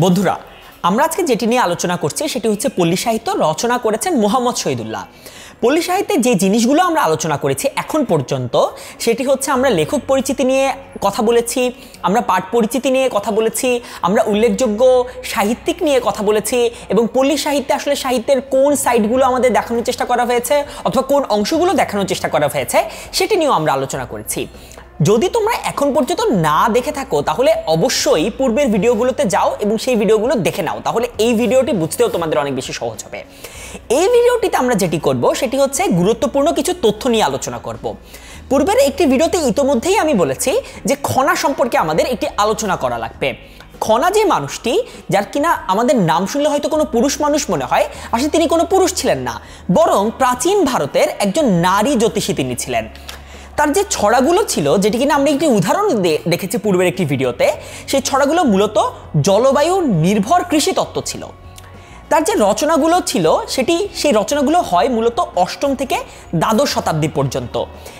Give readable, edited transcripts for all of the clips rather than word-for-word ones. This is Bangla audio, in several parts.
বন্ধুরা আমরা আজকে যেটি নিয়ে আলোচনা করছি সেটি হচ্ছে পল্লী সাহিত্য রচনা করেছেন মোহাম্মদ শহীদুল্লাহ। পল্লী সাহিত্যে যে জিনিসগুলো আমরা আলোচনা করেছি এখন পর্যন্ত সেটি হচ্ছে আমরা লেখক পরিচিতি নিয়ে কথা বলেছি, আমরা পাঠ পরিচিতি নিয়ে কথা বলেছি, আমরা উল্লেখযোগ্য সাহিত্যিক নিয়ে কথা বলেছি এবং পল্লী সাহিত্যে আসলে সাহিত্যের কোন সাইডগুলো আমাদের দেখানোর চেষ্টা করা হয়েছে অথবা কোন অংশগুলো দেখানোর চেষ্টা করা হয়েছে সেটি নিয়েও আমরা আলোচনা করেছি। যদি তোমরা এখন পর্যন্ত না দেখে থাকো তাহলে অবশ্যই পূর্বের ভিডিওগুলোতে যাও এবং সেই ভিডিওগুলো দেখে নাও, তাহলে এই ভিডিওটি বুঝতেও তোমাদের অনেক বেশি সহজ হবে। এই ভিডিওটিতে আমরা যেটি করব সেটি হচ্ছে গুরুত্বপূর্ণ কিছু তথ্য নিয়ে আলোচনা করব। পূর্বের একটি ভিডিওতে ইতোমধ্যেই আমি বলেছি যে খনা সম্পর্কে আমাদের একটি আলোচনা করা লাগবে। খনা যে মানুষটি, যার কিনা আমাদের নাম শুনলে হয়তো কোনো পুরুষ মানুষ মনে হয়, আসলে তিনি কোনো পুরুষ ছিলেন না, বরং প্রাচীন ভারতের একজন নারী জ্যোতিষী তিনি ছিলেন। তার যে ছড়াগুলো ছিল, যেটি কিনা আমরা একটি উদাহরণ দেখেছি পূর্বের একটি ভিডিওতে, সেই ছড়াগুলো মূলত জলবায়ু নির্ভর কৃষি তত্ত্ব ছিল। তার যে রচনাগুলো ছিল সেই রচনাগুলো হয় মূলত অষ্টম থেকে দ্বাদশ শতাব্দী পর্যন্ত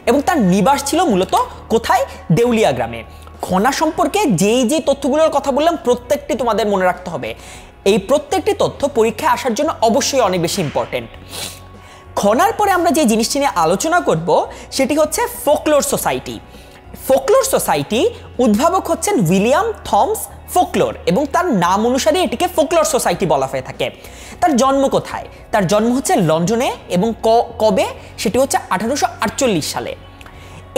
এবং তার নিবাস ছিল মূলত কোথায়? দেউলিয়া গ্রামে। খনা সম্পর্কে যেই তথ্যগুলোর কথা বললাম প্রত্যেকটি তোমাদের মনে রাখতে হবে। এই প্রত্যেকটি তথ্য পরীক্ষায় আসার জন্য অবশ্যই অনেক বেশি ইম্পর্টেন্ট। খনার পরে আমরা যে জিনিসটি নিয়ে আলোচনা করব সেটি হচ্ছে ফোকলোর সোসাইটি। ফোকলোর সোসাইটি উদ্ভাবক হচ্ছেন উইলিয়াম থমস ফোকলোর এবং তার নাম অনুসারে এটিকে ফোকলোর সোসাইটি বলা হয়ে থাকে। তার জন্ম কোথায়? তার জন্ম হচ্ছে লন্ডনে এবং কবে? সেটি হচ্ছে 1848 সালে।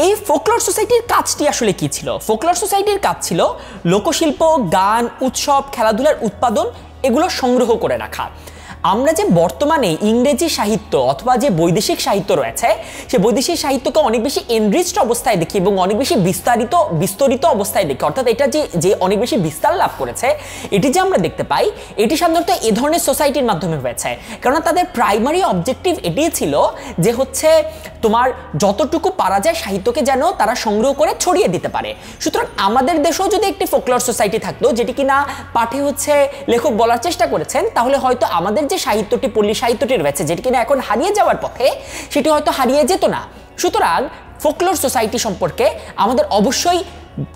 এই ফোকলোর সোসাইটির কাজটি আসলে কি ছিল? ফোকলোর সোসাইটির কাজ ছিল লোকশিল্প, গান, উৎসব, খেলাধুলার উৎপাদন এগুলো সংগ্রহ করে রাখা। আমরা যে বর্তমানে ইংরেজি সাহিত্য অথবা যে বৈদেশিক সাহিত্য রয়েছে সেই বৈদেশিক সাহিত্যকে অনেক বেশি এনরিচড অবস্থায় দেখি এবং অনেক বেশি বিস্তরিত অবস্থায় দেখি, অর্থাৎ এটা যে অনেক বেশি বিস্তার লাভ করেছে এটি যে আমরা দেখতে পাই, এটি সাধারণত এ ধরনের সোসাইটির মাধ্যমে হয়েছে। কারণ তাদের প্রাইমারি অবজেক্টিভ এটিই ছিল যে হচ্ছে তোমার যতটুকু পারা যায় সাহিত্যকে যেন তারা সংগ্রহ করে ছড়িয়ে দিতে পারে। সুতরাং আমাদের দেশেও যদি একটি ফোকলোর সোসাইটি থাকতো, যেটি কিনা পাঠে হচ্ছে লেখক বলার চেষ্টা করেছেন, তাহলে হয়তো আমাদের যে সাহিত্যটি পল্লী সাহিত্যটি রয়েছে যেটি কিনা এখন হারিয়ে যাওয়ার পথে, সেটি হয়তো হারিয়ে যেত না। সুতরাং ফোকলোর সোসাইটি সম্পর্কে আমাদের অবশ্যই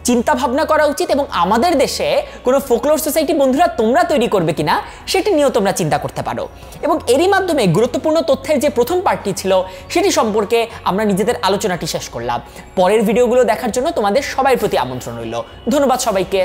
চিন্তা ভাবনা করা উচিত এবং আমাদের দেশে কোনো ফোকলোর সোসাইটি বন্ধুরা তোমরা তৈরি করবে কিনা সেটি নিয়েও তোমরা চিন্তা করতে পারো। এবং এরই মাধ্যমে গুরুত্বপূর্ণ তথ্যের যে প্রথম পার্টটি ছিল সেটি সম্পর্কে আমরা নিজেদের আলোচনাটি শেষ করলাম। পরের ভিডিওগুলো দেখার জন্য তোমাদের সবার প্রতি আমন্ত্রণ রইল। ধন্যবাদ সবাইকে।